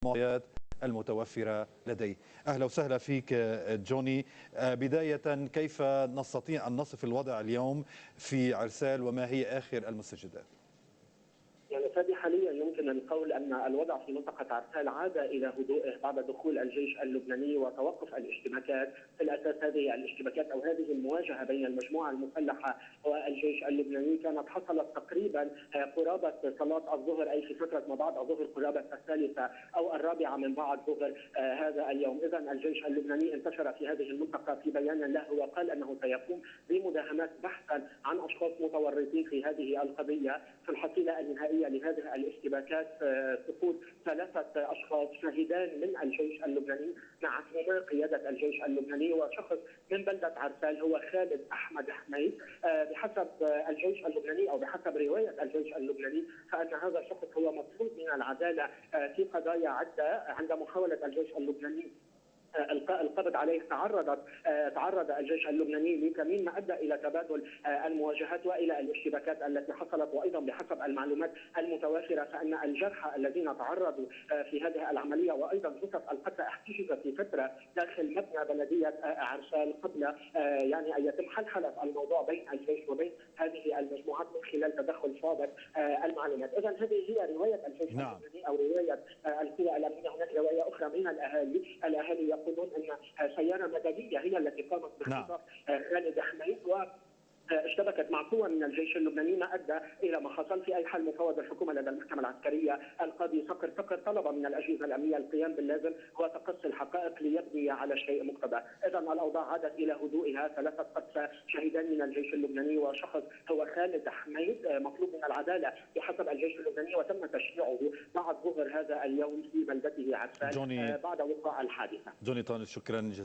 المعطيات المتوفرة لديه. أهلا وسهلا فيك جوني. بداية، كيف نستطيع أن نصف الوضع اليوم في عرسال وما هي آخر المستجدات؟ يعني فادي حاليا يمكن القول ان الوضع في منطقه عرسال عاد الى هدوءه بعد دخول الجيش اللبناني وتوقف الاشتباكات. في الاساس هذه الاشتباكات او هذه المواجهه بين المجموعه المسلحه والجيش اللبناني كانت حصلت تقريبا قرابه صلاه الظهر، اي في فتره ما بعد الظهر قرابه الثالثه او الرابعه من بعد ظهر هذا اليوم. اذا الجيش اللبناني انتشر في هذه المنطقه في بيان له وقال انه سيقوم بمداهمات بحثا عن اشخاص متورطين في هذه القضيه. في الحصيله النهائيه لهذه الاشتباكات سقوط 3 أشخاص شهيدان من الجيش اللبناني معهما قيادة الجيش اللبناني، وشخص من بلدة عرسال هو خالد أحمد حميد. بحسب الجيش اللبناني أو بحسب رواية الجيش اللبناني فإن هذا الشخص هو مطلوب من العدالة في قضايا عدة. عند محاولة الجيش اللبناني القبض عليه تعرض الجيش اللبناني لكمين ما ادى الى تبادل المواجهات والى الاشتباكات التي حصلت. وايضا بحسب المعلومات المتوافره فان الجرحى الذين تعرضوا في هذه العمليه وايضا جثث القتلى احتجزت في فتره داخل مبنى بلديه عرسال قبل يعني ان يتم حلحله الموضوع بين الجيش وبين هذه المجموعات من خلال تدخل سابق المعلومات. اذا هذه هي روايه الجيش اللبناني او روايه القوى الامنيه. هناك روايه اخرى من الاهالي يقولون ان سياره مدنيه هي التي قامت باختطاف خالد حميد اشتبكت مع قوى من الجيش اللبناني ما ادى الى ما حصل. في اي حال مفوض الحكومه لدى المحكمه العسكريه القاضي صقر طلب من الاجهزه الامنيه القيام باللازم وتقصي الحقائق ليبني على شيء مقتضى. اذا الاوضاع عادت الى هدوئها. 3 قتلى شهيدان من الجيش اللبناني وشخص هو خالد حميد مطلوب من العداله بحسب الجيش اللبناني، وتم تشييعه بعد ظهر هذا اليوم في بلدته عرسال بعد وقوع الحادثه. جوني طانس، شكرا جزيلا.